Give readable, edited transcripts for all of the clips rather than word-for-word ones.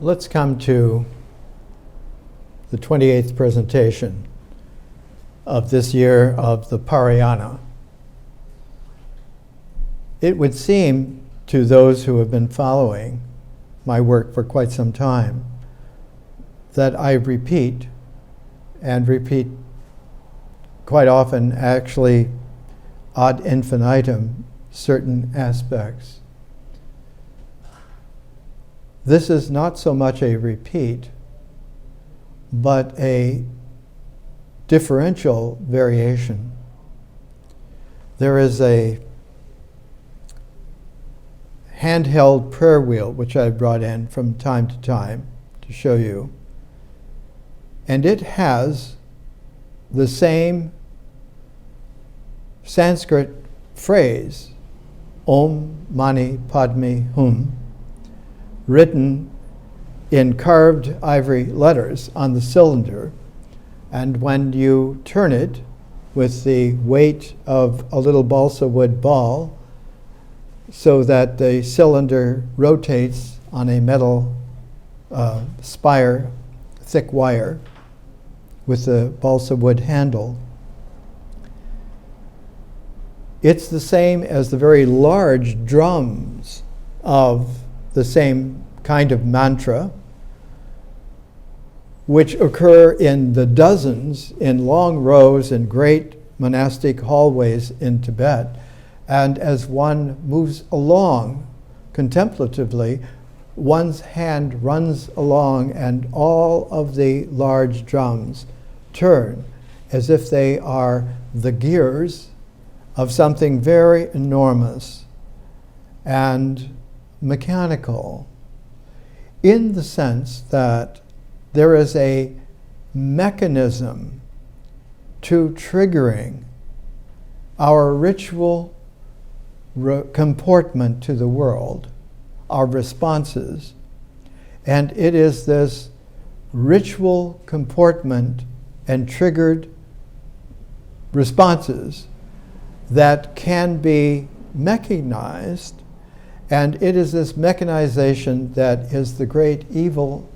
Let's come to the 28th presentation of this year of the Parayana. It would seem to those who have been following my work for quite some time that I repeat, and repeat quite often, actually ad infinitum, certain aspects. This is not so much a repeat, but a differential variation. There is a handheld prayer wheel, which I've brought in from time to time to show you. And it has the same Sanskrit phrase, Om Mani Padme Hum, written in carved ivory letters on the cylinder. And when you turn it with the weight of a little balsa wood ball, so that the cylinder rotates on a metal spire, thick wire, with the balsa wood handle. It's the same as the very large drums of the same kind of mantra, which occur in the dozens in long rows in great monastic hallways in Tibet. And as one moves along contemplatively, one's hand runs along and all of the large drums turn as if they are the gears of something very enormous and mechanical, in the sense that there is a mechanism to triggering our ritual comportment to the world, our responses. And it is this ritual comportment and triggered responses that can be mechanized, and it is this mechanization that is the great evil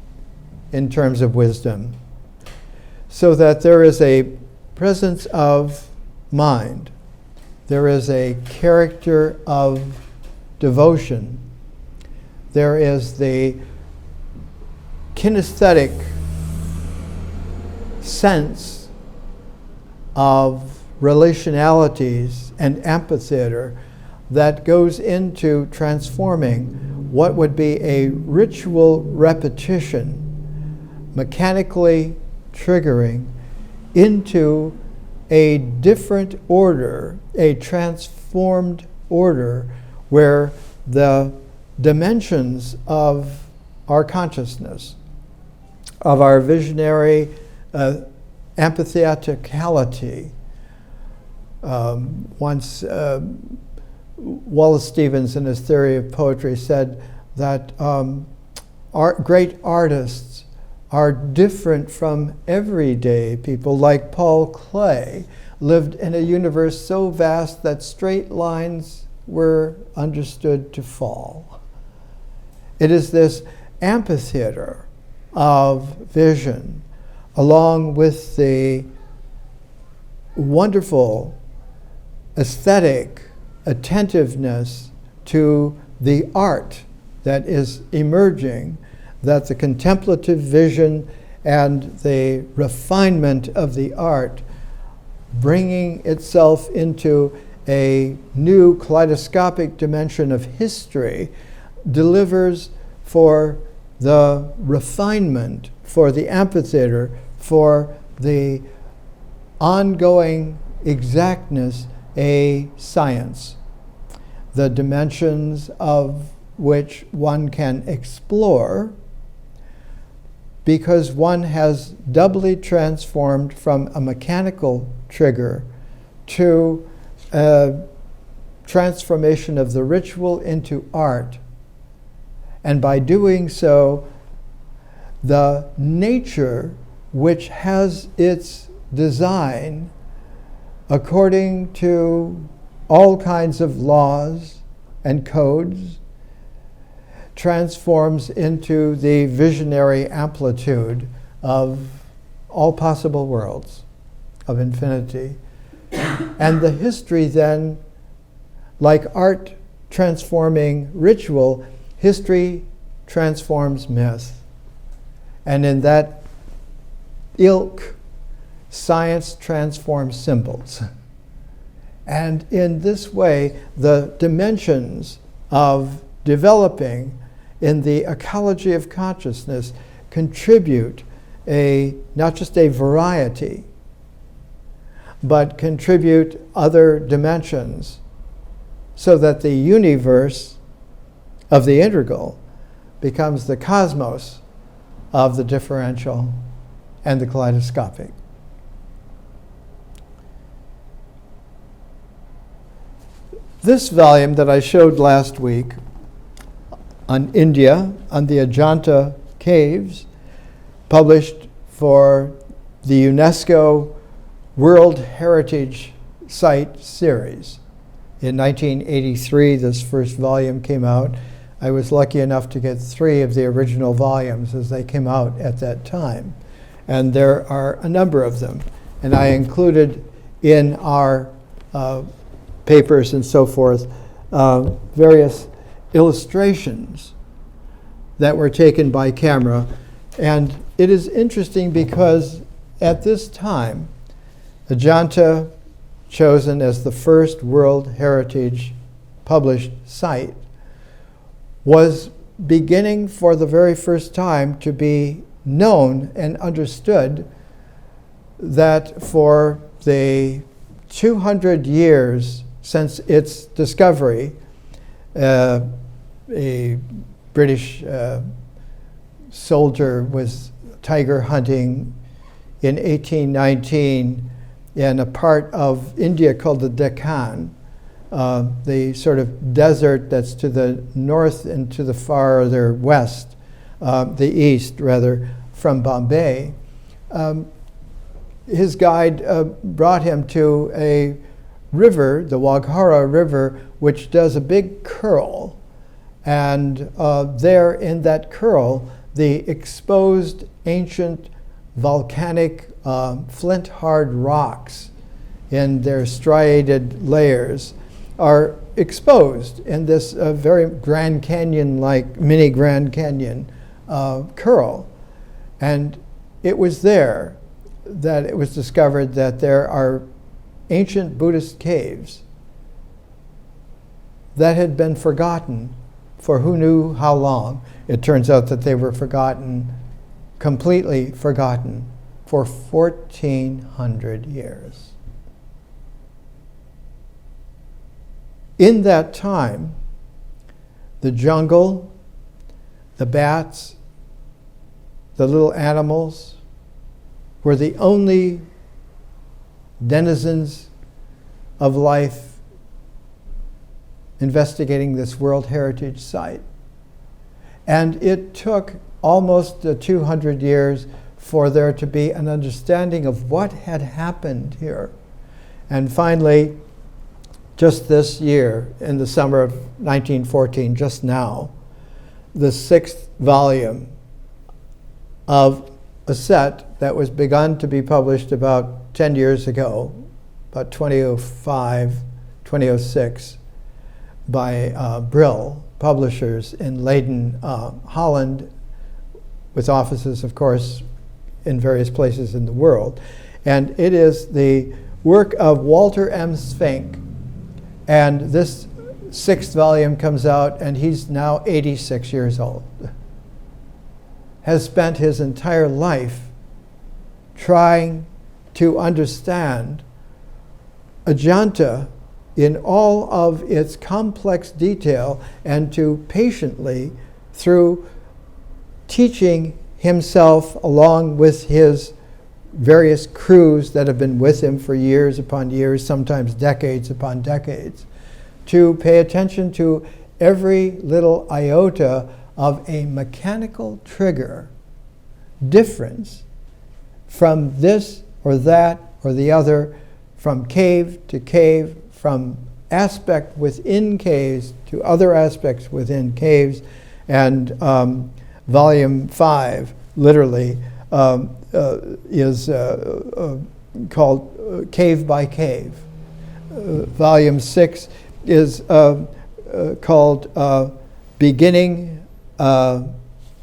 in terms of wisdom. So that there is a presence of mind, there is a character of devotion, there is the kinesthetic sense of relationalities and amphitheater that goes into transforming what would be a ritual repetition, mechanically triggering, into a different order, a transformed order, where the dimensions of our consciousness, of our visionary empatheticality. Once Wallace Stevens, in his theory of poetry, said that great artists are different from everyday people, like Paul Klee lived in a universe so vast that straight lines were understood to fall. It is this amphitheater of vision, along with the wonderful aesthetic attentiveness to the art that is emerging, that the contemplative vision and the refinement of the art, bringing itself into a new kaleidoscopic dimension of history, delivers for the refinement, for the amphitheater, for the ongoing exactness, a science, the dimensions of which one can explore, because one has doubly transformed from a mechanical trigger to a transformation of the ritual into art. And by doing so, the nature which has its design according to all kinds of laws and codes transforms into the visionary amplitude of all possible worlds of infinity. And the history then, like art transforming ritual, history transforms myth. And in that ilk, science transforms symbols. And in this way, the dimensions of developing in the ecology of consciousness contribute not just a variety, but contribute other dimensions, so that the universe of the integral becomes the cosmos of the differential and the kaleidoscopic. This volume that I showed last week on India, on the Ajanta caves, published for the UNESCO World Heritage Site series. In 1983, this first volume came out. I was lucky enough to get 3 of the original volumes as they came out at that time. And there are a number of them. And I included in our papers and so forth various illustrations that were taken by camera. And it is interesting because at this time, Ajanta, chosen as the first World Heritage published site, was beginning for the very first time to be known and understood that for the 200 years since its discovery, a British soldier was tiger hunting in 1819 in a part of India called the Deccan, the sort of desert that's to the north and to the farther west, the east rather, from Bombay. His guide brought him to a river, the Waghara River, which does a big curl. And there in that curl, the exposed ancient volcanic flint-hard rocks in their striated layers are exposed in this very Grand Canyon-like, mini Grand Canyon curl. And it was there that it was discovered that there are ancient Buddhist caves that had been forgotten for who knew how long. It turns out that they were forgotten, completely forgotten, for 1,400 years. In that time, the jungle, the bats, the little animals were the only denizens of life investigating this World Heritage Site. And it took almost 200 years for there to be an understanding of what had happened here. And finally, just this year, in the summer of 1914, just now, the 6th volume of a set that was begun to be published about 10 years ago, about 2005, 2006, by Brill Publishers in Leiden, Holland, with offices, of course, in various places in the world. And it is the work of Walter M. Svink. And this 6th volume comes out, and he's now 86 years old. Has spent his entire life trying to understand Ajanta in all of its complex detail, and to patiently, through teaching himself along with his various crews that have been with him for years upon years, sometimes decades upon decades, to pay attention to every little iota of a mechanical trigger difference from this or that or the other, from cave to cave, from aspect within caves to other aspects within caves, And volume 5 literally is called Cave by Cave. Volume 6 is called Beginning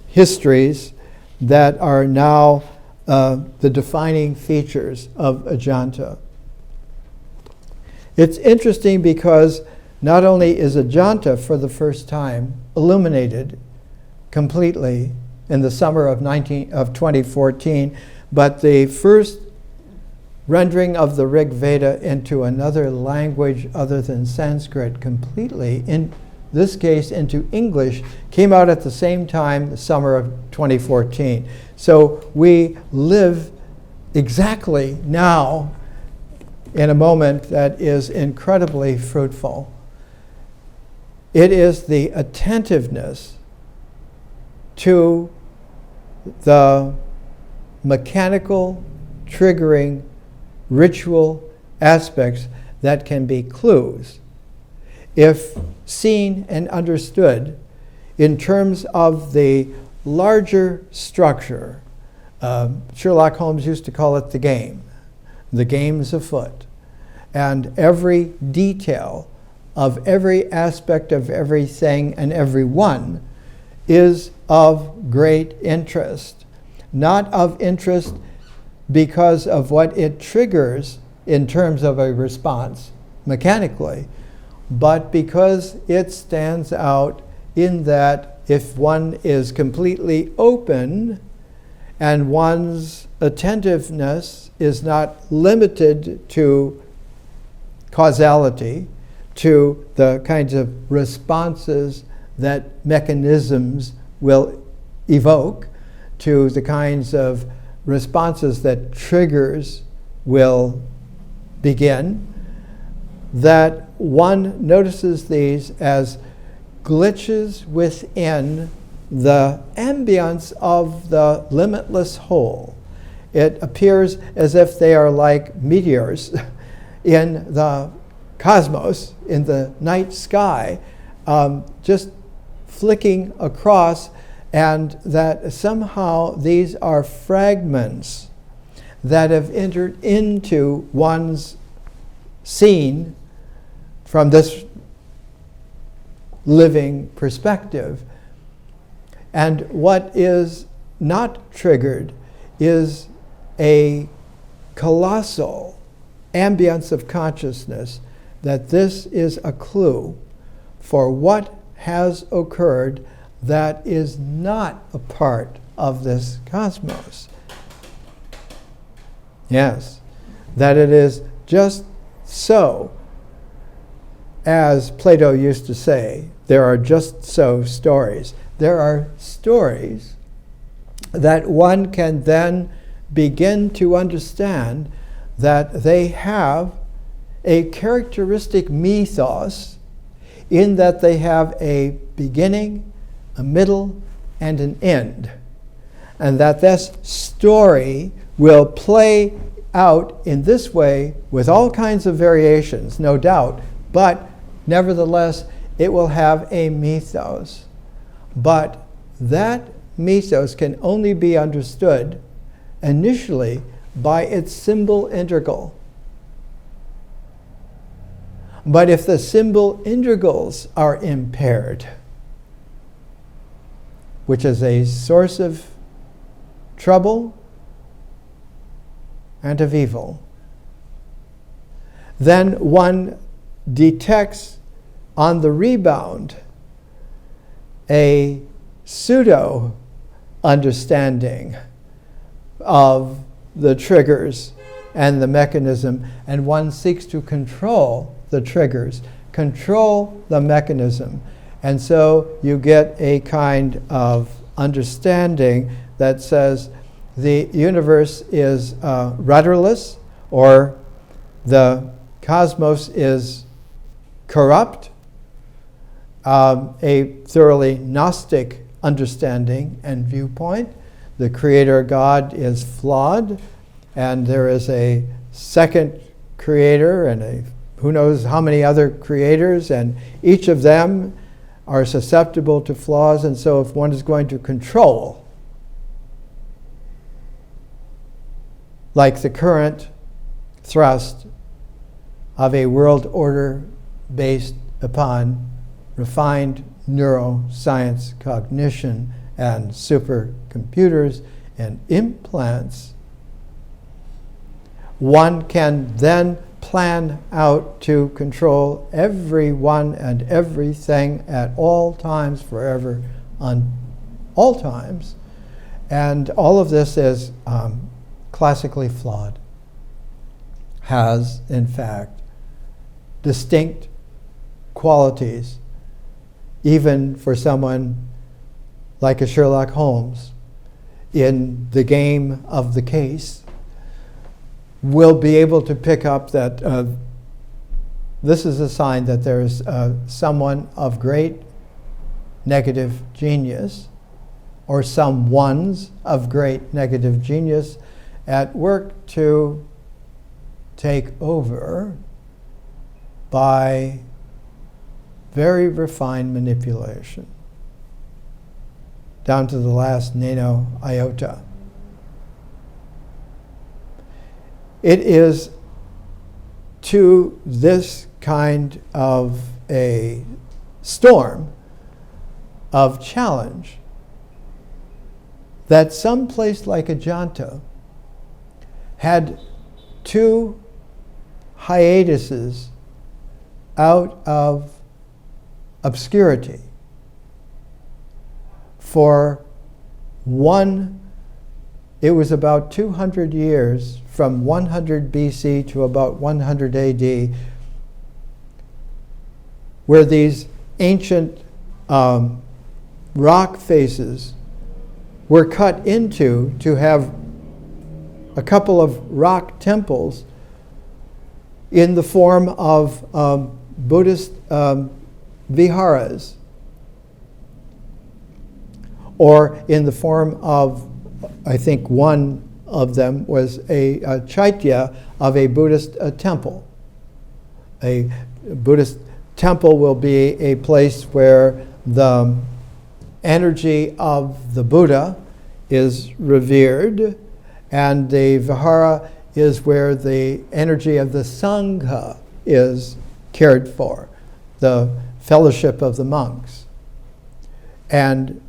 Histories that are now the defining features of Ajanta. It's interesting because not only is Ajanta for the first time illuminated completely in the summer of 2014, but the first rendering of the Rig Veda into another language other than Sanskrit completely, in this case into English, came out at the same time, the summer of 2014. So we live exactly now in a moment that is incredibly fruitful. It is the attentiveness to the mechanical, triggering, ritual aspects that can be clues, if seen and understood in terms of the larger structure. Sherlock Holmes used to call it the game's afoot. And every detail of every aspect of everything and everyone is of great interest. Not of interest because of what it triggers in terms of a response mechanically, but because it stands out in that if one is completely open and one's attentiveness is not limited to causality, to the kinds of responses that mechanisms will evoke, to the kinds of responses that triggers will begin, that one notices these as glitches within the ambience of the limitless whole. It appears as if they are like meteors in the cosmos, in the night sky, just flicking across, and that somehow these are fragments that have entered into one's scene from this living perspective. And what is not triggered is a colossal ambience of consciousness that this is a clue for what has occurred that is not a part of this cosmos. Yes, that it is just so, as Plato used to say, there are just so stories. There are stories that one can then begin to understand that they have a characteristic mythos in that they have a beginning, a middle, and an end. And that this story will play out in this way with all kinds of variations, no doubt, but nevertheless, it will have a mythos. But that mythos can only be understood initially by its symbol integral. But if the symbol integrals are impaired, which is a source of trouble and of evil, then one detects on the rebound a pseudo understanding of the triggers and the mechanism, and one seeks to control the triggers, control the mechanism. And so you get a kind of understanding that says the universe is rudderless, or the cosmos is corrupt, a thoroughly Gnostic understanding and viewpoint. The Creator God is flawed, and there is a second creator and who knows how many other creators, and each of them are susceptible to flaws, and so if one is going to control, like the current thrust of a world order based upon refined neuroscience, cognition, and supercomputers and implants, one can then plan out to control everyone and everything at all times, forever, on all times. And all of this is classically flawed, has, in fact, distinct qualities, even for someone like a Sherlock Holmes in the game of the case, will be able to pick up that this is a sign that there is someone of great negative genius, or some ones of great negative genius at work to take over by very refined manipulation, down to the last nano iota. It is to this kind of a storm of challenge that some place like Ajanta had two hiatuses out of obscurity. For one, it was about 200 years, from 100 BC to about 100 AD, where these ancient rock faces were cut into to have a couple of rock temples in the form of Buddhist viharas, or in the form of, I think one of them was a chaitya of a Buddhist temple. A Buddhist temple will be a place where the energy of the Buddha is revered, and the vihara is where the energy of the Sangha is cared for, the fellowship of the monks. And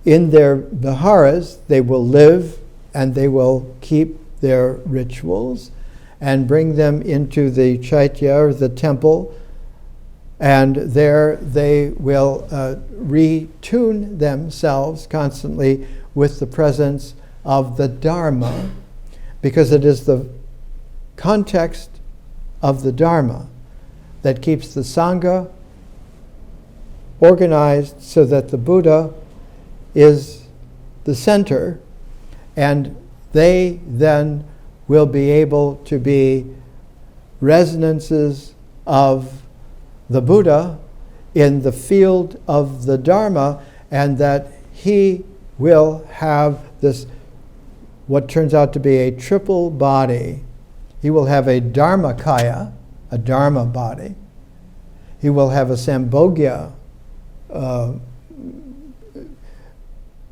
in their viharas, they will live and they will keep their rituals and bring them into the chaitya, or the temple, and there they will retune themselves constantly with the presence of the Dharma, because it is the context of the Dharma that keeps the Sangha organized so that the Buddha is the center, and they then will be able to be resonances of the Buddha in the field of the Dharma, and that he will have this, what turns out to be a triple body. He will have a Dharmakaya, a Dharma body. He will have a Sambhogya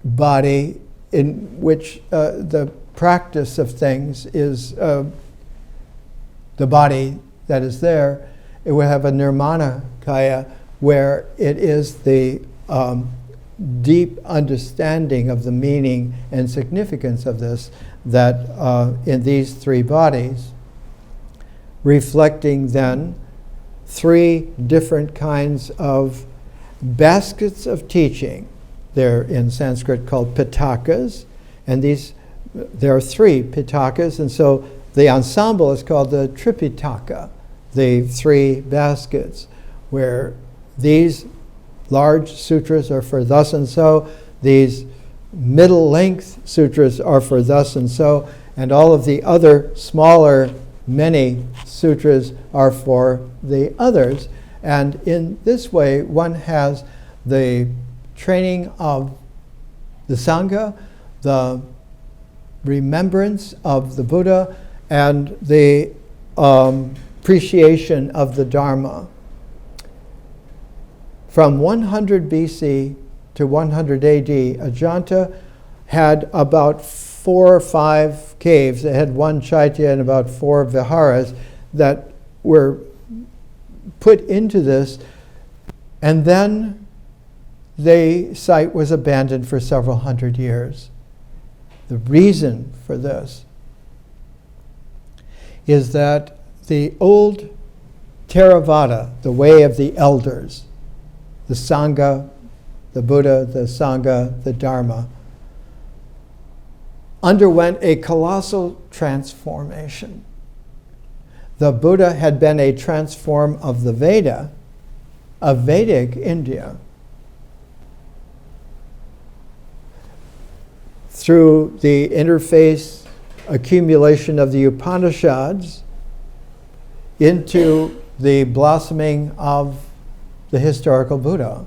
body, in which the practice of things is the body that is there. It will have a Nirmanakaya, where it is the deep understanding of the meaning and significance of this, that in these three bodies, reflecting then three different kinds of baskets of teaching. They're in Sanskrit called pitakas, and there are three pitakas, and so the ensemble is called the Tripitaka, the three baskets, where these large sutras are for thus and so, these middle length sutras are for thus and so, and all of the other smaller many sutras are for the others. And in this way, one has the training of the Sangha, the remembrance of the Buddha, and the appreciation of the Dharma. from 100 BC to 100 AD, Ajanta had about 4 or 5 caves. It had one chaitya and about 4 viharas that were put into this, and then the site was abandoned for several hundred years. The reason for this is that the old Theravada, the way of the elders, the Sangha, the Buddha, the Sangha, the Dharma, underwent a colossal transformation. The Buddha had been a transform of the Veda, of Vedic India, through the interface accumulation of the Upanishads into the blossoming of the historical Buddha.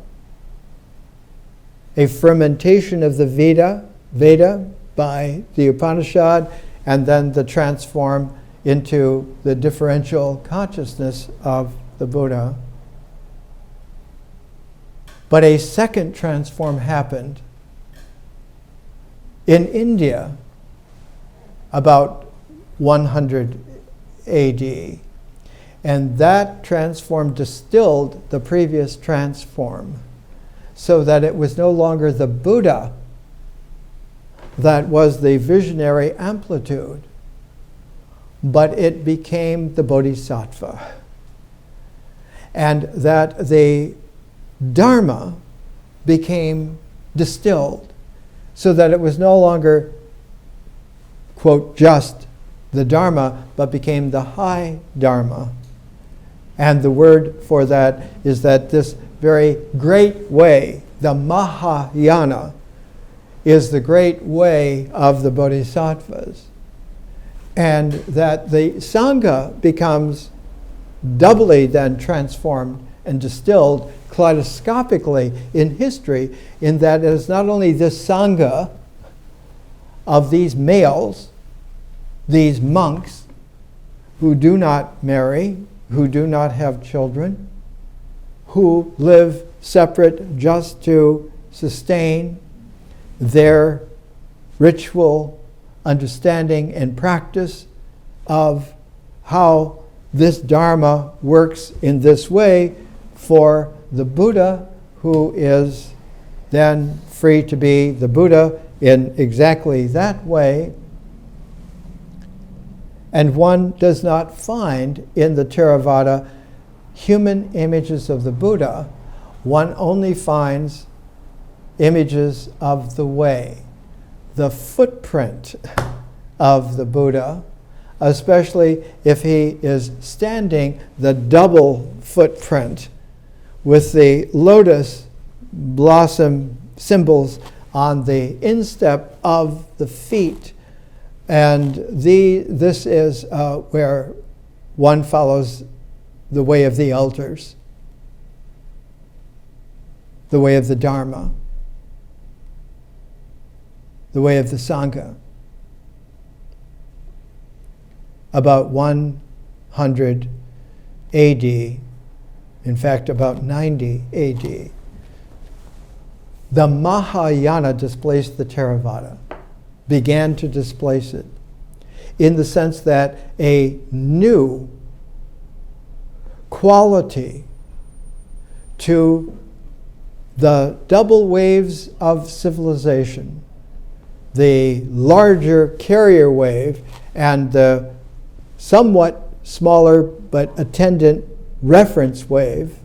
A fermentation of the Veda by the Upanishad, and then the transform into the differential consciousness of the Buddha. But a second transform happened in India about 100 AD. And that transform distilled the previous transform so that it was no longer the Buddha that was the visionary amplitude, but it became the Bodhisattva. And that the Dharma became distilled so that it was no longer, quote, just the Dharma, but became the high Dharma. And the word for that is that this very great way, the Mahayana, is the great way of the Bodhisattvas. And that the Sangha becomes doubly then transformed and distilled kaleidoscopically in history, in that it is not only this Sangha of these males, these monks who do not marry, who do not have children, who live separate just to sustain their ritual understanding and practice of how this Dharma works in this way for the Buddha, who is then free to be the Buddha in exactly that way. And one does not find in the Theravada human images of the Buddha. One only finds images of the way, the footprint of the Buddha, especially if he is standing, the double footprint with the lotus blossom symbols on the instep of the feet. And this is where one follows the way of the elders, the way of the Dharma, the way of the Sangha. About 100 AD, in fact about 90 AD, the Mahayana displaced the Theravada, began to displace it, in the sense that a new quality to the double waves of civilization, the larger carrier wave and the somewhat smaller but attendant reference wave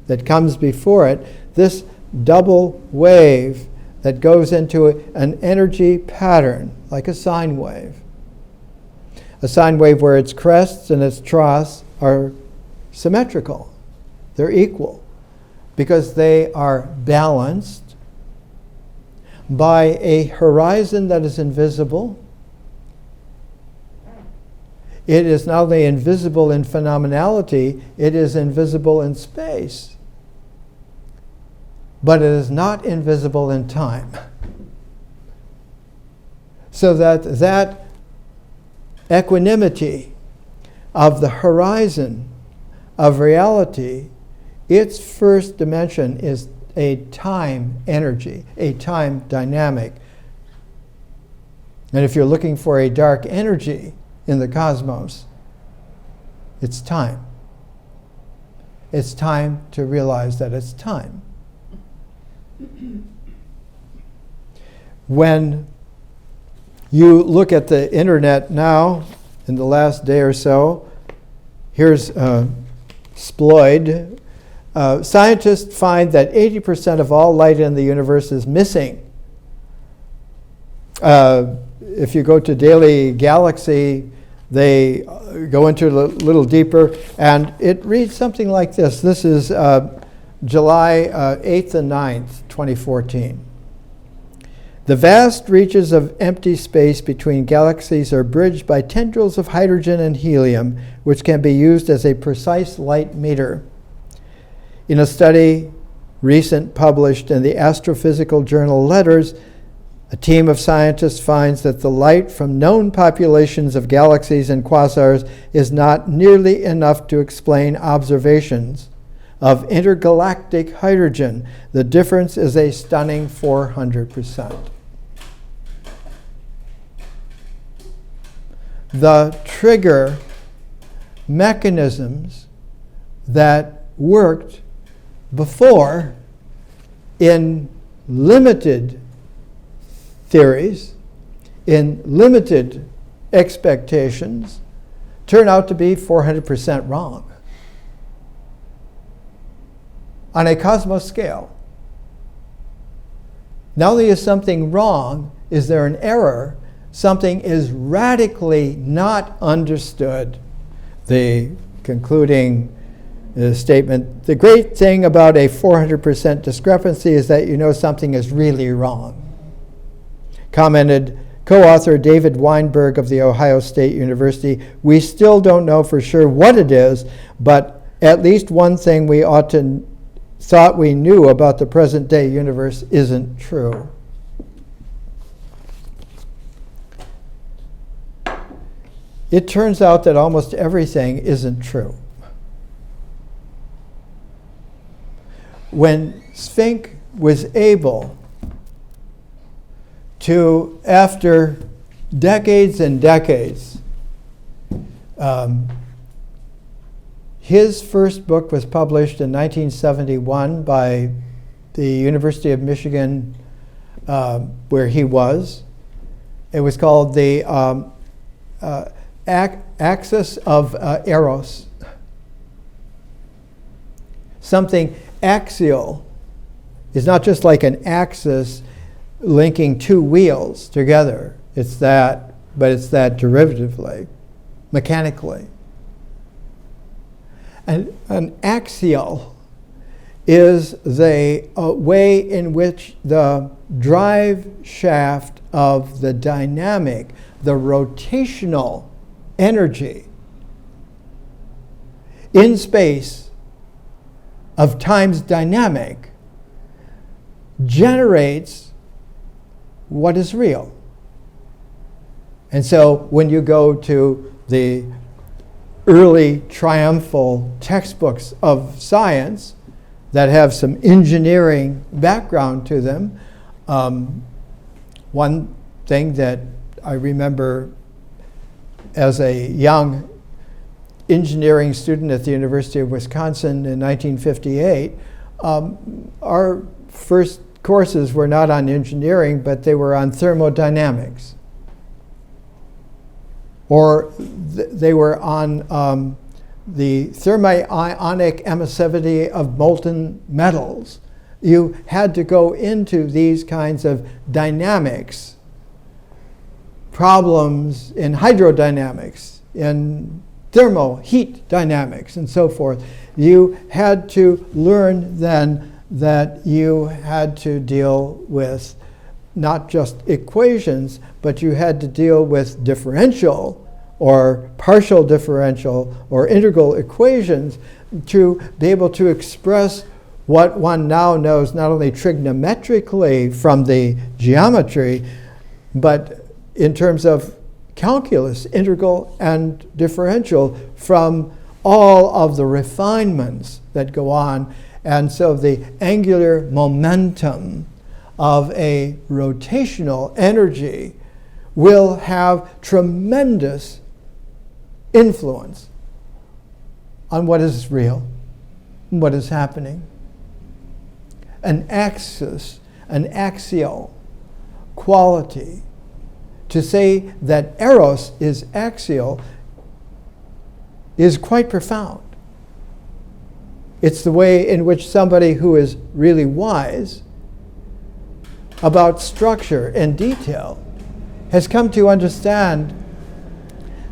that comes before it, this double wave that goes into an energy pattern, like a sine wave. A sine wave where its crests and its troughs are symmetrical. They're equal because they are balanced by a horizon that is invisible. It is not only invisible in phenomenality, it is invisible in space. But it is not invisible in time. So that equanimity of the horizon of reality its first dimension is a time energy, a time dynamic. And if you're looking for a dark energy in the cosmos, it's time. It's time to realize that it's time. When you look at the internet now, in the last day or so, here's Sploid. Scientists find that 80% of all light in the universe is missing. If you go to Daily Galaxy, they go into it a little deeper, and it reads something like this. This is July 8th and 9th, 2014. The vast reaches of empty space between galaxies are bridged by tendrils of hydrogen and helium, which can be used as a precise light meter. In a study recent published in the astrophysical journal Letters, a team of scientists finds that the light from known populations of galaxies and quasars is not nearly enough to explain observations of intergalactic hydrogen. The difference is a stunning 400%. The trigger mechanisms that worked before in limited theories, in limited expectations, turn out to be 400% wrong on a cosmos scale. Not only is something wrong, is there an error, something is radically not understood. The concluding statement, the great thing about a 400% discrepancy is that you know something is really wrong. Commented co-author David Weinberg of The Ohio State University, we still don't know for sure what it is, but at least one thing we thought we knew about the present day universe isn't true. It turns out that almost everything isn't true. When Sphinx was able to, after decades and decades, his first book was published in 1971 by the University of Michigan, where he was. It was called the Axis of Eros. Something axial is not just like an axis linking two wheels together. It's that, but it's that derivatively, mechanically. And an axial is the way in which the drive shaft of the dynamic, the rotational energy in space of time's dynamic generates what is real. And so when you go to the early triumphal textbooks of science that have some engineering background to them, one thing that I remember as a young engineering student at the University of Wisconsin in 1958, our first courses were not on engineering, but they were on thermodynamics. Or they were on the thermionic emissivity of molten metals. You had to go into these kinds of dynamics, problems in hydrodynamics, in thermo heat dynamics, and so forth. You had to learn then that you had to deal with not just equations, but you had to deal with differential or partial differential or integral equations to be able to express what one now knows not only trigonometrically from the geometry, but in terms of calculus, integral and differential, from all of the refinements that go on. And so the angular momentum of a rotational energy will have tremendous influence on what is real, what is happening. An axis, an axial quality. To say that eros is axial is quite profound. It's the way in which somebody who is really wise about structure and detail has come to understand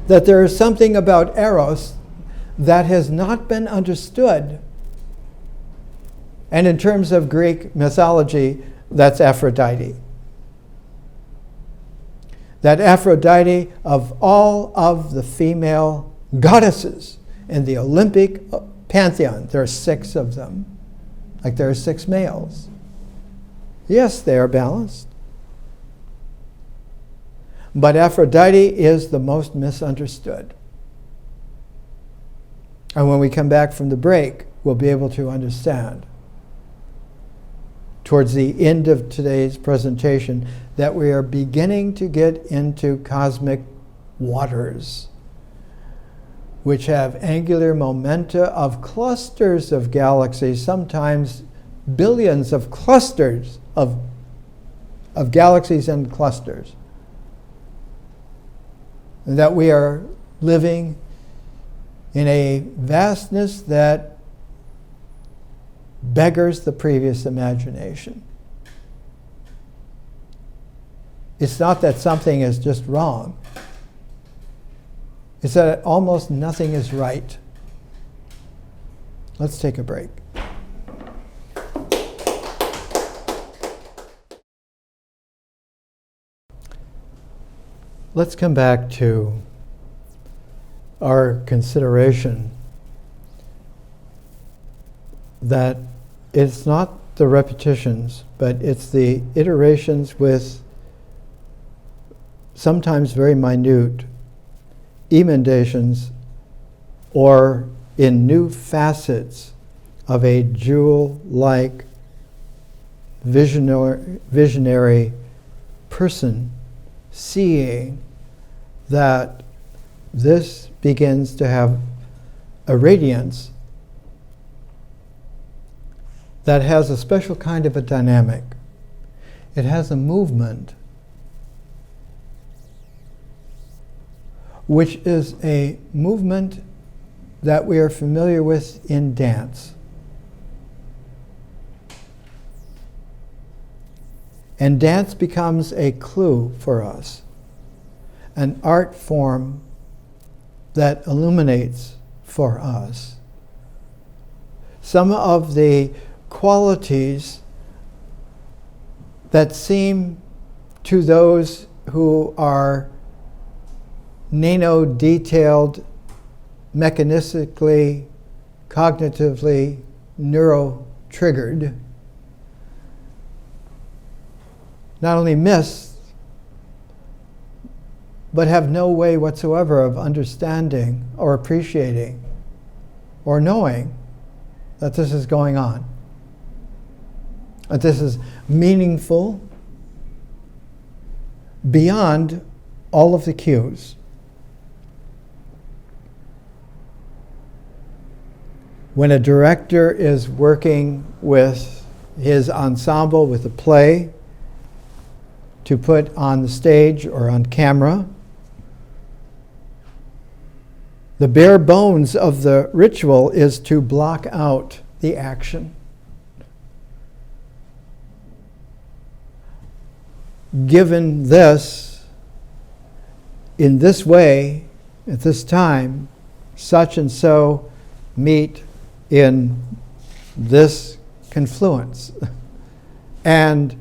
that there is something about eros that has not been understood. And in terms of Greek mythology, that's Aphrodite. That Aphrodite, of all of the female goddesses in the Olympic pantheon, there are 6 of them, like there are 6 males. Yes, they are balanced. But Aphrodite is the most misunderstood. And when we come back from the break, we'll be able to understand, towards the end of today's presentation, that we are beginning to get into cosmic waters, which have angular momenta of clusters of galaxies, sometimes billions of clusters of galaxies and clusters. And that we are living in a vastness that beggars the previous imagination. It's not that something is just wrong. It's that almost nothing is right. Let's take a break. Let's come back to our consideration that it's not the repetitions, but it's the iterations with sometimes very minute emendations or in new facets of a jewel-like visionary person seeing that this begins to have a radiance that has a special kind of a dynamic. It has a movement which is a movement that we are familiar with in dance. And dance becomes a clue for us, an art form that illuminates for us some of the qualities that seem to those who are nano-detailed, mechanistically, cognitively, neuro-triggered, not only miss, but have no way whatsoever of understanding or appreciating or knowing that this is going on, that this is meaningful beyond all of the cues. When a director is working with his ensemble, with a play, to put on the stage or on camera, the bare bones of the ritual is to block out the action. Given this, in this way, at this time, such and so meet in this confluence, and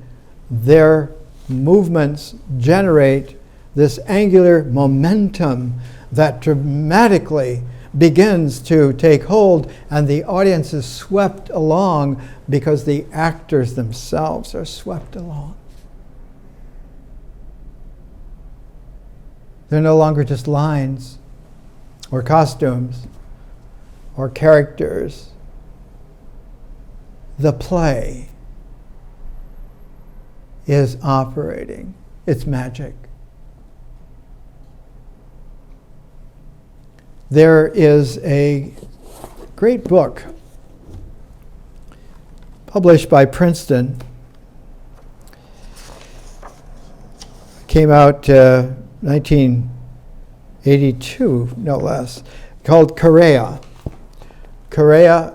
their movements generate this angular momentum that dramatically begins to take hold, and the audience is swept along because the actors themselves are swept along. They're no longer just lines or costumes, or characters, the play is operating. It's magic. There is a great book published by Princeton. Came out 1982, no less, called Korea. Korea,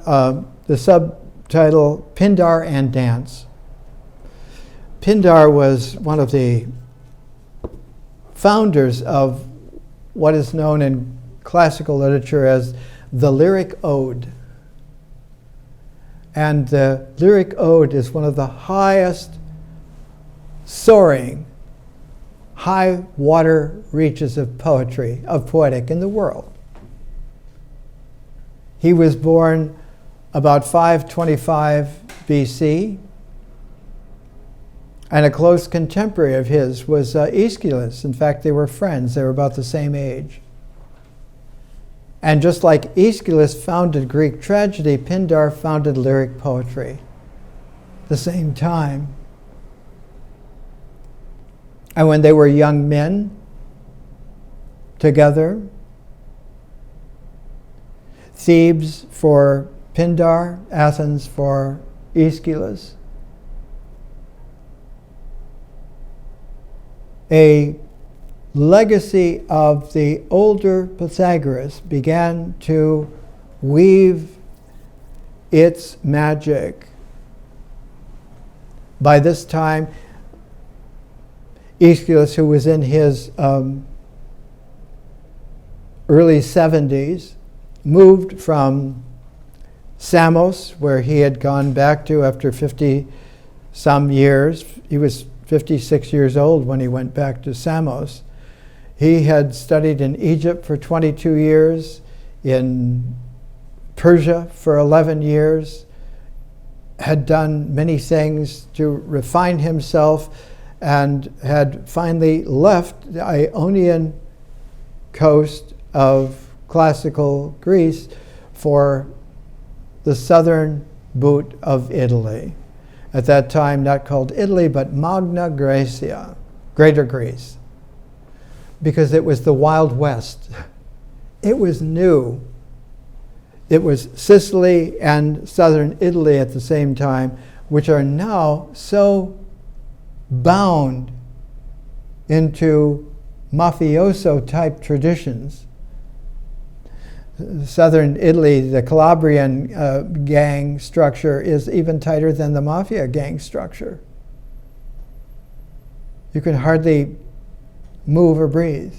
the subtitle, Pindar and Dance. Pindar was one of the founders of what is known in classical literature as the lyric ode. And the lyric ode is one of the highest soaring, high water reaches of poetry, of poetic in the world. He was born about 525 BC, and a close contemporary of his was Aeschylus. In fact, they were friends. They were about the same age. And just like Aeschylus founded Greek tragedy, Pindar founded lyric poetry at the same time. And when they were young men together, Thebes for Pindar, Athens for Aeschylus, a legacy of the older Pythagoras began to weave its magic. By this time, Aeschylus, who was in his early 70s, moved from Samos, where he had gone back to after 50-some years. He was 56 years old when he went back to Samos. He had studied in Egypt for 22 years, in Persia for 11 years, had done many things to refine himself, and had finally left the Ionian coast of classical Greece for the southern boot of Italy. At that time, not called Italy, but Magna Graecia, Greater Greece, because it was the Wild West. It was new. It was Sicily and southern Italy at the same time, which are now so bound into mafioso-type traditions. Southern Italy, the Calabrian gang structure is even tighter than the mafia gang structure. You can hardly move or breathe.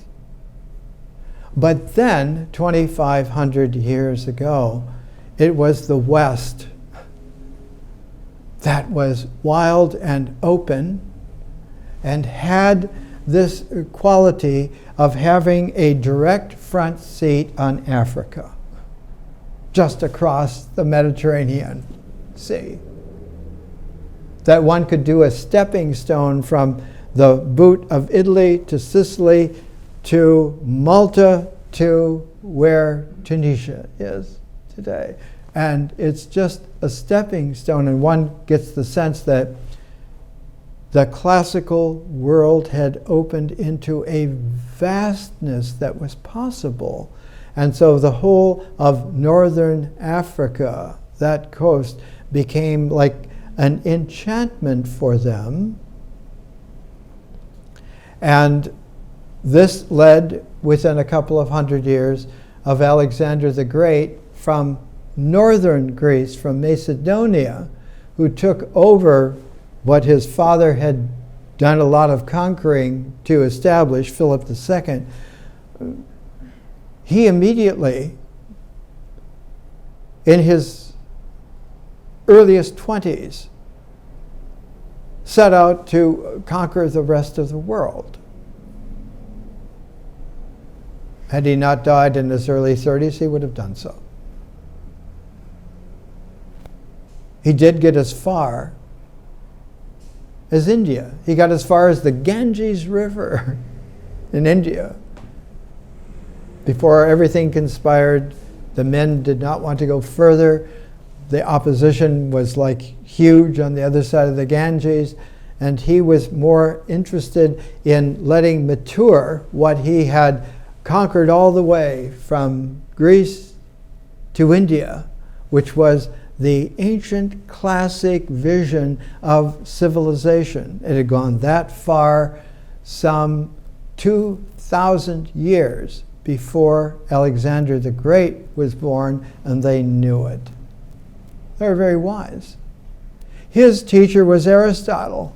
But then, 2,500 years ago, it was the West that was wild and open and had this quality of having a direct front seat on Africa, just across the Mediterranean Sea. That one could do a stepping stone from the boot of Italy to Sicily to Malta to where Tunisia is today. And it's just a stepping stone, and one gets the sense that the classical world had opened into a vastness that was possible. And so the whole of northern Africa, that coast, became like an enchantment for them. And this led, within a couple of hundred years, of Alexander the Great from northern Greece, from Macedonia, who took over what his father had done a lot of conquering to establish, Philip II. He immediately, in his earliest 20s, set out to conquer the rest of the world. Had he not died in his early 30s, he would have done so. He did get as far as India. He got as far as the Ganges River in India before everything conspired The men did not want to go further. The opposition was like huge on the other side of the Ganges, and he was more interested in letting mature what he had conquered all the way from Greece to India, which was the ancient classic vision of civilization. It had gone that far some 2,000 years before Alexander the Great was born, and they knew it. They were very wise. His teacher was Aristotle,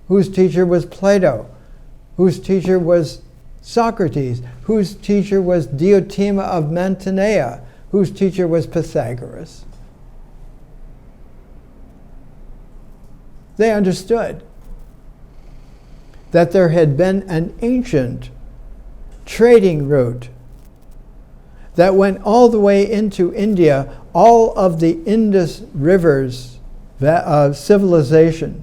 whose teacher was Plato, whose teacher was Socrates, whose teacher was Diotima of Mantinea, whose teacher was Pythagoras. They understood that there had been an ancient trading route that went all the way into India, all of the Indus rivers of civilization.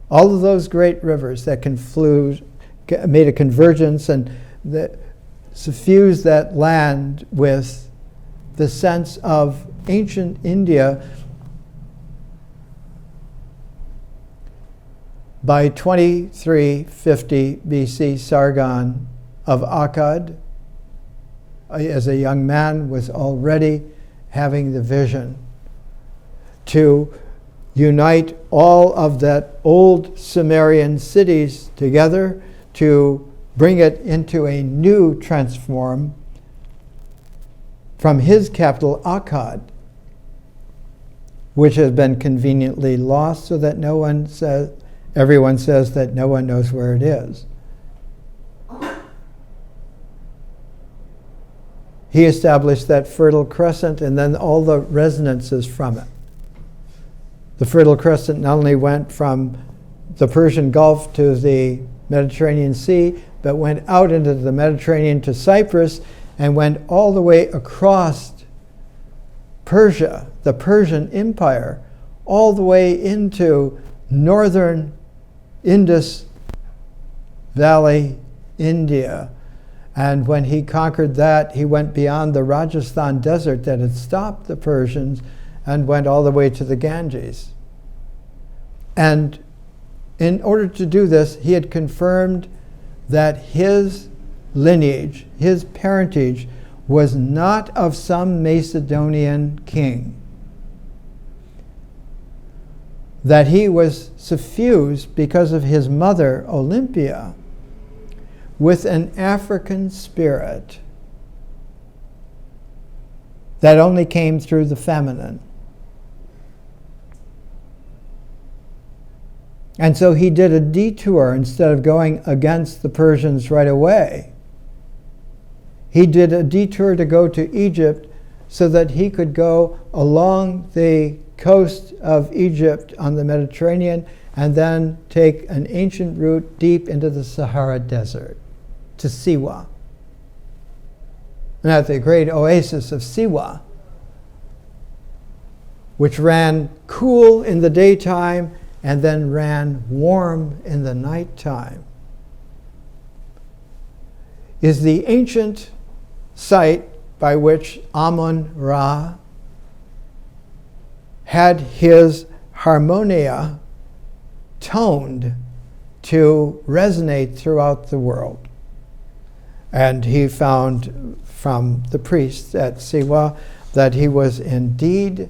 All of those great rivers that made a convergence and that suffused that land with the sense of ancient India. By 2350 BC, Sargon of Akkad, as a young man, was already having the vision to unite all of that old Sumerian cities together, to bring it into a new transform from his capital, Akkad, which has been conveniently lost so that everyone says that no one knows where it is. He established that Fertile Crescent and then all the resonances from it. The Fertile Crescent not only went from the Persian Gulf to the Mediterranean Sea, but went out into the Mediterranean to Cyprus and went all the way across Persia, the Persian Empire, all the way into northern Indus Valley, India. And when he conquered that, he went beyond the Rajasthan desert that had stopped the Persians and went all the way to the Ganges. And in order to do this, he had confirmed that his lineage, his parentage, was not of some Macedonian king. That he was suffused because of his mother, Olympia, with an African spirit that only came through the feminine. And so he did a detour instead of going against the Persians right away. He did a detour to go to Egypt so that he could go along the coast of Egypt on the Mediterranean and then take an ancient route deep into the Sahara Desert to Siwa. And at the great oasis of Siwa, which ran cool in the daytime and then ran warm in the nighttime, is the ancient site by which Amun-Ra had his harmonia toned to resonate throughout the world. And he found from the priests at Siwa that he was indeed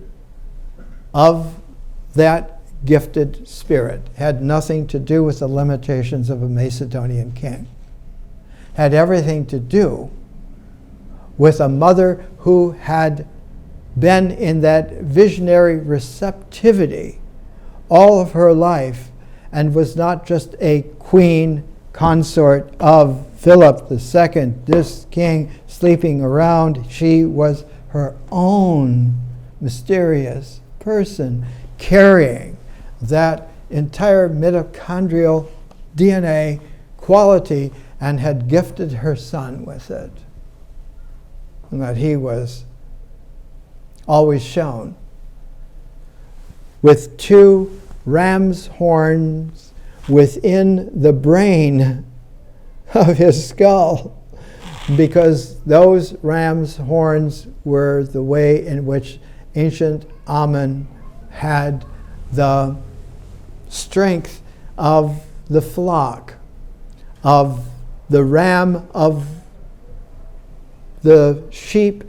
of that gifted spirit, had nothing to do with the limitations of a Macedonian king, had everything to do with a mother who had been in that visionary receptivity all of her life and was not just a queen consort of Philip II, this king sleeping around. She was her own mysterious person carrying that entire mitochondrial DNA quality and had gifted her son with it. And that he was always shown with two ram's horns within the brain of his skull, because those ram's horns were the way in which ancient Amun had the strength of the flock, of the ram, of the sheep,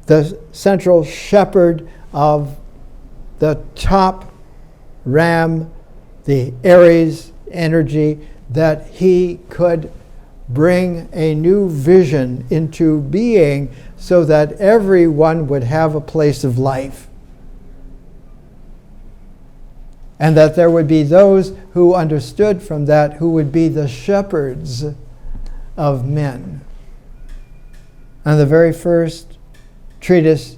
the central shepherd of the top ram, the Aries energy, that he could bring a new vision into being so that everyone would have a place of life. And that there would be those who understood from that who would be the shepherds of men. And the very first treatise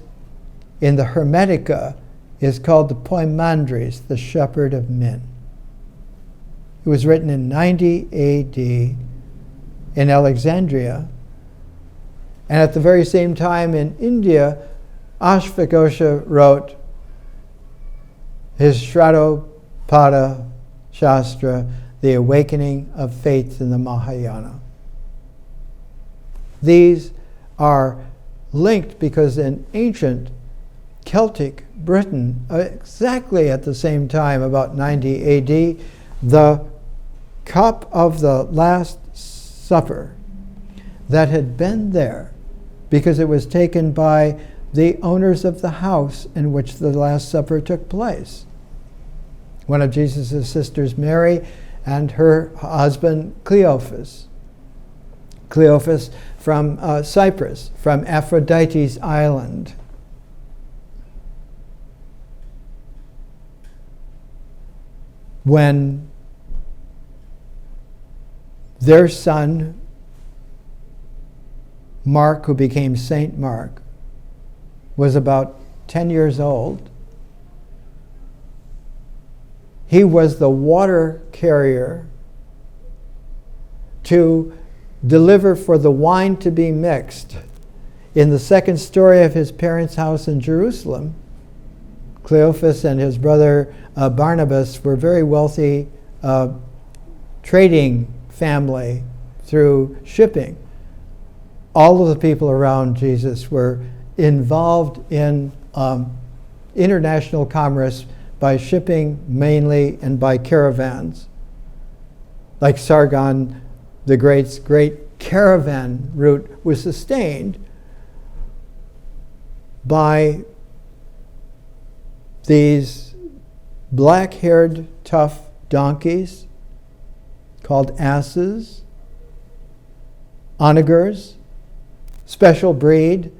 in the Hermetica is called the Poimandres, the Shepherd of Men. It was written in 90 A.D. in Alexandria. And at the very same time in India, Ashvaghosha wrote his Shraddhopada Shastra, The Awakening of Faith in the Mahayana. These are linked because in ancient Celtic Britain, exactly at the same time, about 90 A.D., the cup of the Last Supper that had been there because it was taken by the owners of the house in which the Last Supper took place. One of Jesus' sisters, Mary, and her husband, Cleophas. Cleophas from Cyprus, from Aphrodite's island. When their son, Mark, who became Saint Mark, was about 10 years old, he was the water carrier to deliver for the wine to be mixed in the second story of his parents' house in Jerusalem. Cleophas and his brother Barnabas were very wealthy trading family through shipping. All of the people around Jesus were involved in international commerce by shipping mainly and by caravans. Like Sargon the Great's great caravan route was sustained by these black-haired, tough donkeys called asses, onagers, special breed,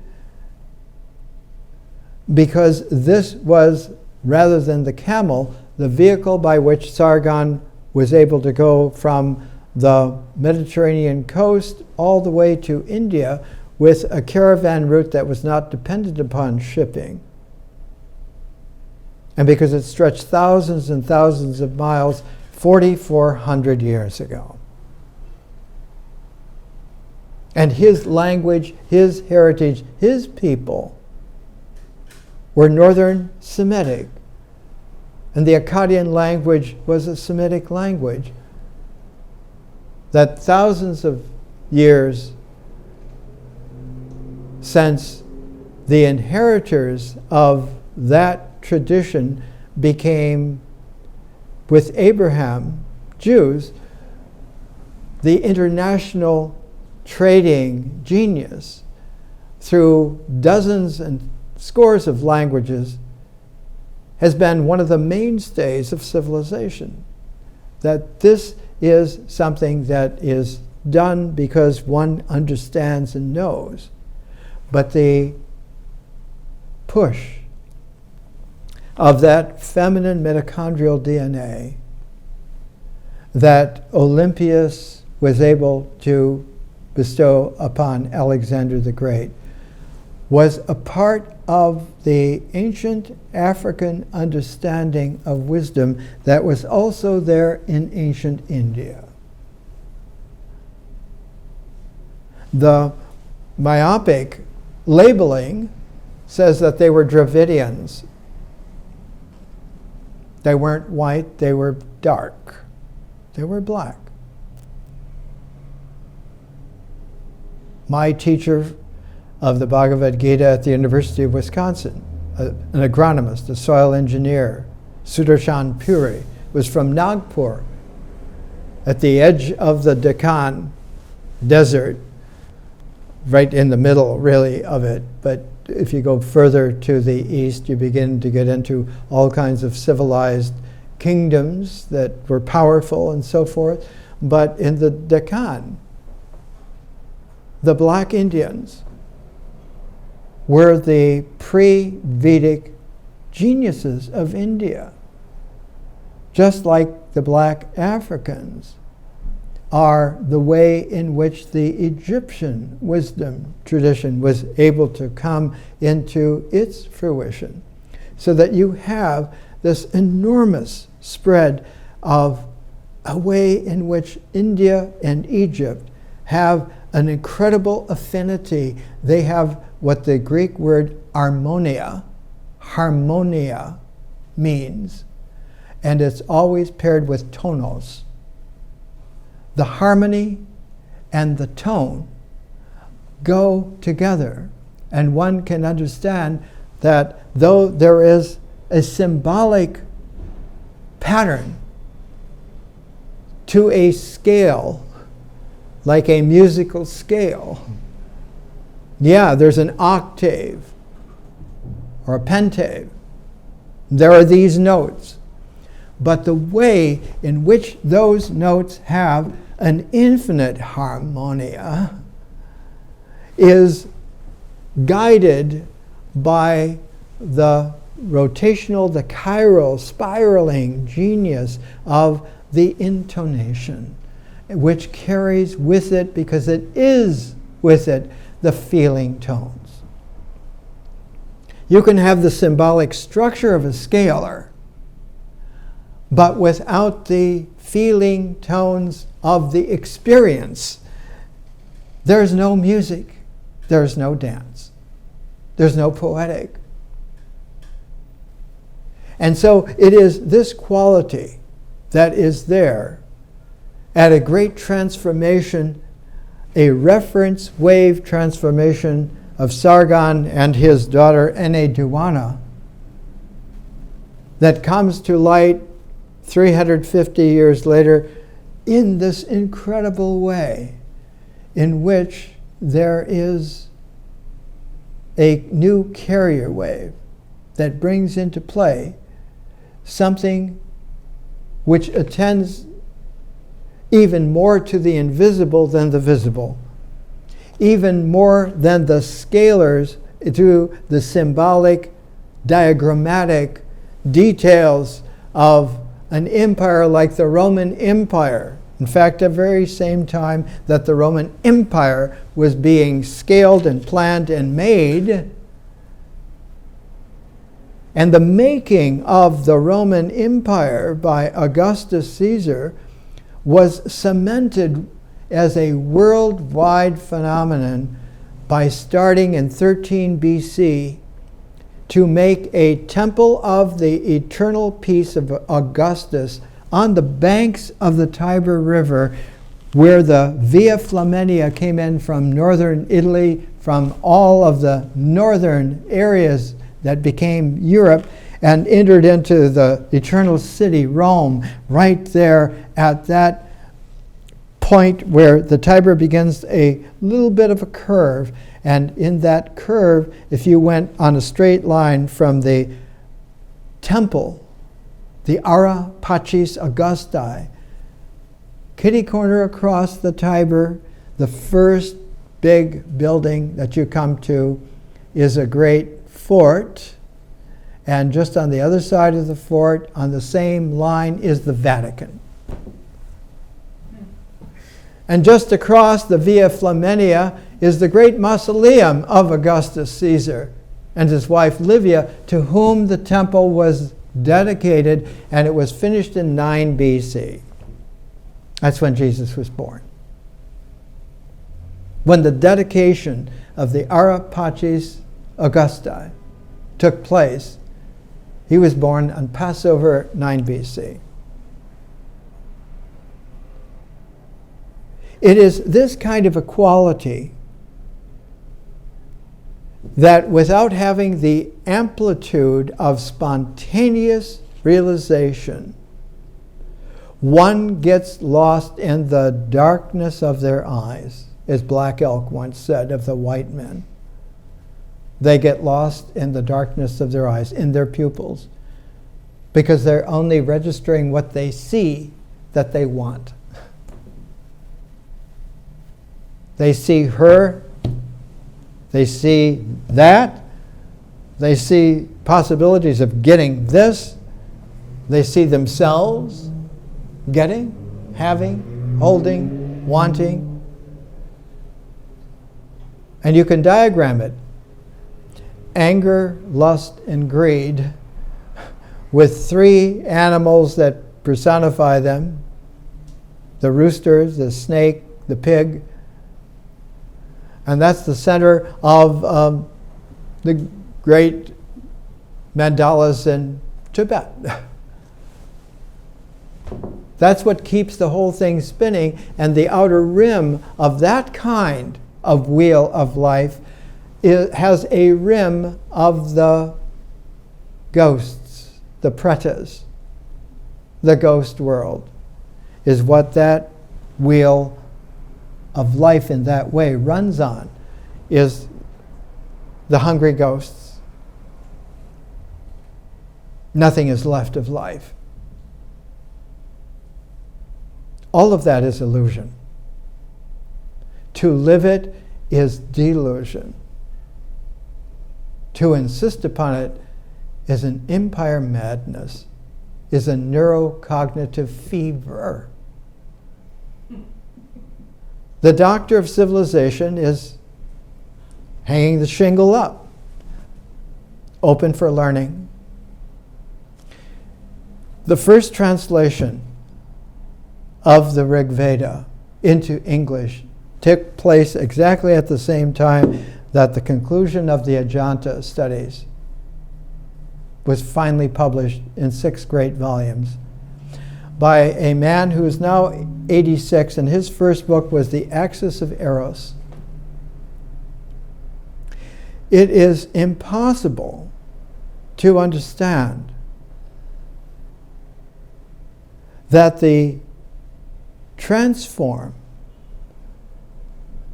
because this was, rather than the camel, the vehicle by which Sargon was able to go from the Mediterranean coast all the way to India with a caravan route that was not dependent upon shipping. And because it stretched thousands and thousands of miles 4,400 years ago. And his language, his heritage, his people were Northern Semitic. And the Akkadian language was a Semitic language that thousands of years since the inheritors of that tradition became, with Abraham, Jews, the international trading genius through dozens and scores of languages, has been one of the mainstays of civilization. That this is something that is done because one understands and knows. But the push of that feminine mitochondrial DNA that Olympias was able to bestow upon Alexander the Great was a part of the ancient African understanding of wisdom that was also there in ancient India. The myopic labeling says that they were Dravidians. They weren't white, they were dark. They were black. my teacher of the Bhagavad Gita at the University of Wisconsin, an agronomist, a soil engineer, Sudarshan Puri, was from Nagpur, at the edge of the Deccan desert, right in the middle, really, of it. But if you go further to the east, you begin to get into all kinds of civilized kingdoms that were powerful and so forth. But in the Deccan, the black Indians were the pre-Vedic geniuses of India, just like the black Africans are the way in which the Egyptian wisdom tradition was able to come into its fruition. So that you have this enormous spread of a way in which India and Egypt have an incredible affinity. They have what the Greek word harmonia means, and it's always paired with tonos. The harmony and the tone go together, and one can understand that though there is a symbolic pattern to a scale, like a musical scale, there's an octave or a pentave. There are these notes. But the way in which those notes have an infinite harmonia is guided by the rotational, the chiral, spiraling genius of the intonation, which carries with it, because it is with it, the feeling tones. You can have the symbolic structure of a scalar, but without the feeling tones of the experience, there's no music, there's no dance, there's no poetic. And so it is this quality that is there at a great transformation, a reference wave transformation of Sargon and his daughter Enheduanna, that comes to light 350 years later in this incredible way in which there is a new carrier wave that brings into play something which attends even more to the invisible than the visible, even more than the scalars to the symbolic, diagrammatic details of an empire like the Roman Empire. In fact, at the very same time that the Roman Empire was being scaled and planned and made, and the making of the Roman Empire by Augustus Caesar was cemented as a worldwide phenomenon by starting in 13 BC to make a temple of the eternal peace of Augustus on the banks of the Tiber River, where the Via Flaminia came in from northern Italy, from all of the northern areas that became Europe, and entered into the eternal city, Rome, right there at that point where the Tiber begins a little bit of a curve. And in that curve, if you went on a straight line from the temple, the Ara Pacis Augusti, kitty corner across the Tiber, the first big building that you come to is a great fort. And just on the other side of the fort, on the same line, is the Vatican. And just across the Via Flaminia is the great mausoleum of Augustus Caesar and his wife Livia, to whom the temple was dedicated, and it was finished in 9 BC. That's when Jesus was born. When the dedication of the Ara Pacis Augusti took place, he was born on Passover 9 BC. It is this kind of equality that without having the amplitude of spontaneous realization, one gets lost in the darkness of their eyes, as Black Elk once said of the white men. They get lost in the darkness of their eyes, in their pupils, because they're only registering what they see that they want. They see her, they see that, they see possibilities of getting this, they see themselves getting, having, holding, wanting. And you can diagram it. Anger, lust, and greed, with three animals that personify them: the rooster, the snake, the pig. And that's the center of the great mandalas in Tibet. That's what keeps the whole thing spinning, and the outer rim of that kind of wheel of life has a rim of the ghosts, the pretas. The ghost world is what that wheel of life in that way runs on, is the hungry ghosts. Nothing is left of life. All of that is illusion. To live it is delusion. To insist upon it is an empire madness, is a neurocognitive fever. The doctor of civilization is hanging the shingle up, open for learning. The first translation of the Rig Veda into English took place exactly at the same time that the conclusion of the Ajanta studies was finally published in 6 great volumes by a man who is now 86, and his first book was The Axis of Eros. It is impossible to understand that the transform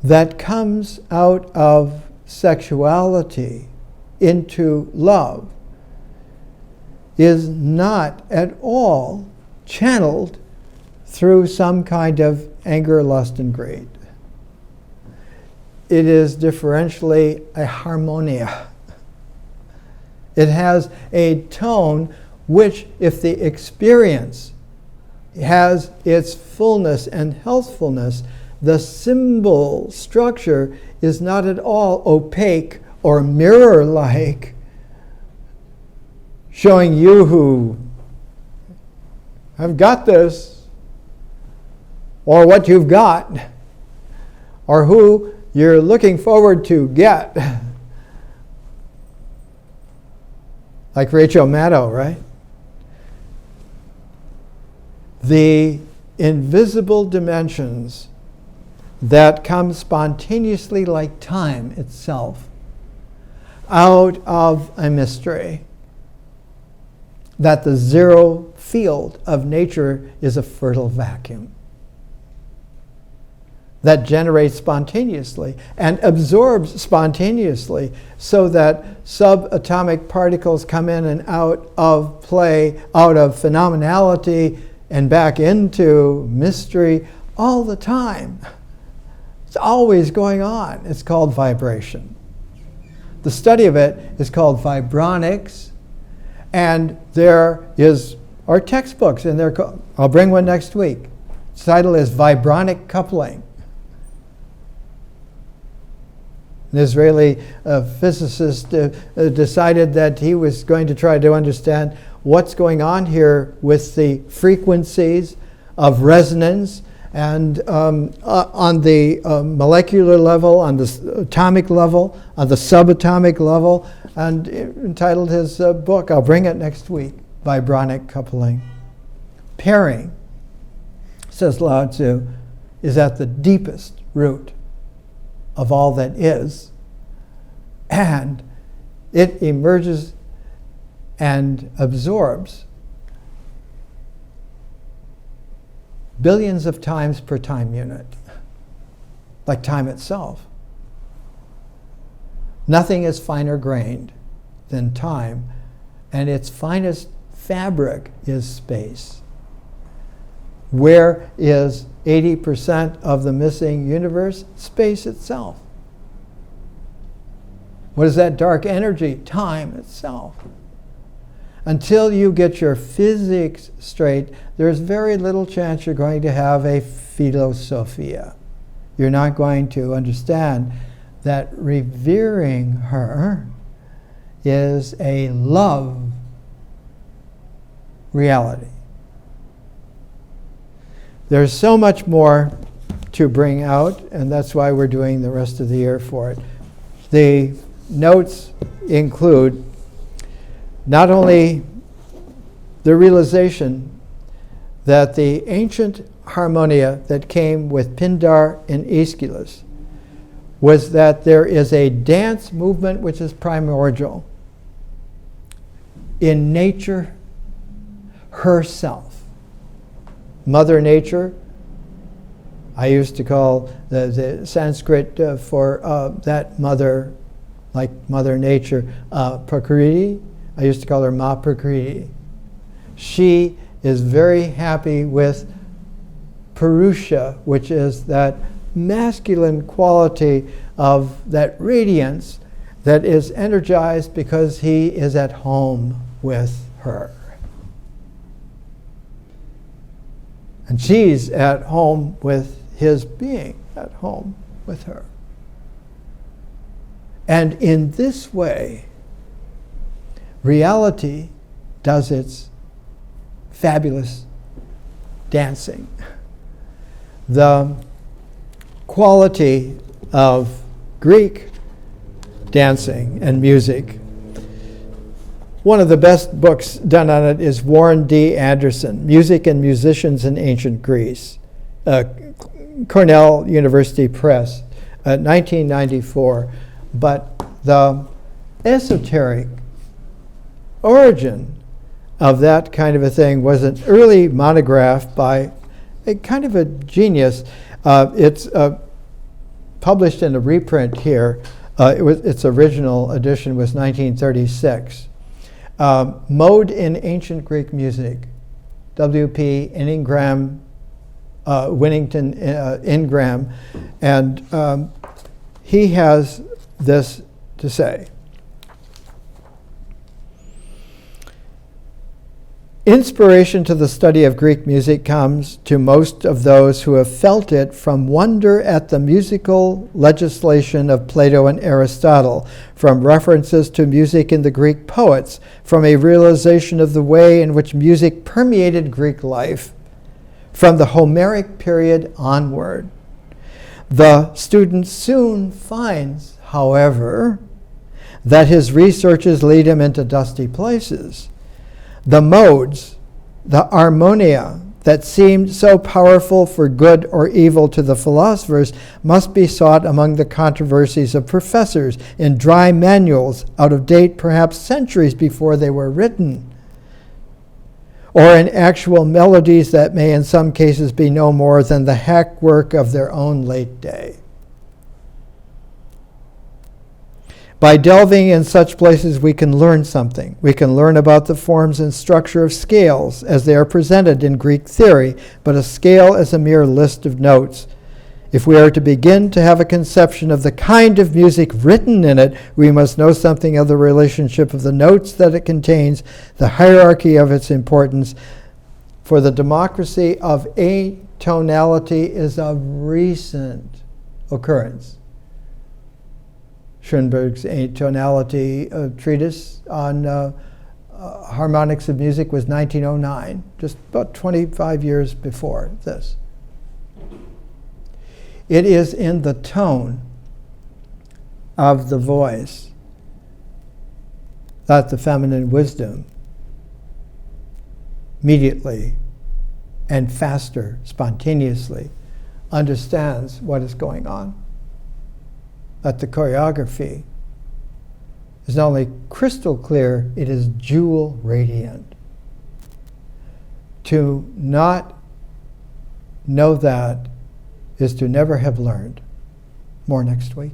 that comes out of sexuality into love is not at all channeled through some kind of anger, lust, and greed. It is differentially a harmonia. It has a tone which, if the experience has its fullness and healthfulness, the symbol structure is not at all opaque or mirror-like, showing you who have got this, or what you've got, or who you're looking forward to get. Like Rachel Maddow, right? The invisible dimensions that come spontaneously like time itself out of a mystery, that the zero field of nature is a fertile vacuum that generates spontaneously and absorbs spontaneously, so that subatomic particles come in and out of play, out of phenomenality, and back into mystery all the time. It's always going on. It's called vibration. The study of it is called vibronics, and there are textbooks, and I'll bring one next week. Its title is Vibronic Coupling. An Israeli physicist decided that he was going to try to understand what's going on here with the frequencies of resonance, and on the molecular level, on the atomic level, on the subatomic level, and entitled his book, I'll bring it next week, Vibronic Coupling. Pairing, says Lao Tzu, is at the deepest root of all that is, And it emerges and absorbs billions of times per time unit, like time itself. Nothing is finer grained than time, and its finest fabric is space. Where is 80% of the missing universe? Space itself. What is that dark energy? Time itself. Until you get your physics straight, there's very little chance you're going to have a philosophia. You're not going to understand that revering her is a love reality. There's so much more to bring out, and that's why we're doing the rest of the year for it. The notes include not only the realization that the ancient harmonia that came with Pindar and Aeschylus was that there is a dance movement which is primordial in nature herself. Mother Nature, I used to call the Sanskrit for that mother, like Mother Nature, Prakriti. I used to call her Ma Prakriti. She is very happy with Purusha, which is that masculine quality of that radiance that is energized because he is at home with her. And she's at home with his being at home with her. And in this way, reality does its fabulous dancing. The quality of Greek dancing and music, one of the best books done on it is Warren D. Anderson, Music and Musicians in Ancient Greece, Cornell University Press, 1994. But the esoteric origin of that kind of a thing was an early monograph by a kind of a genius. It's published in a reprint here. Its original edition was 1936. Mode in Ancient Greek Music, W.P. Ingram, Winnington Ingram, and he has this to say. Inspiration to the study of Greek music comes to most of those who have felt it from wonder at the musical legislation of Plato and Aristotle, from references to music in the Greek poets, from a realization of the way in which music permeated Greek life, from the Homeric period onward. The student soon finds, however, that his researches lead him into dusty places. The modes, the harmonia that seemed so powerful for good or evil to the philosophers must be sought among the controversies of professors in dry manuals out of date perhaps centuries before they were written, or in actual melodies that may in some cases be no more than the hack work of their own late day. By delving in such places, we can learn something. We can learn about the forms and structure of scales as they are presented in Greek theory, but a scale is a mere list of notes. If we are to begin to have a conception of the kind of music written in it, we must know something of the relationship of the notes that it contains, the hierarchy of its importance. For the democracy of atonality is of recent occurrence. Schoenberg's atonality treatise on harmonics of music was 1909, just about 25 years before this. It is in the tone of the voice that the feminine wisdom immediately and faster, spontaneously understands what is going on. That the choreography is not only crystal clear, it is jewel radiant. To not know that is to never have learned. More next week.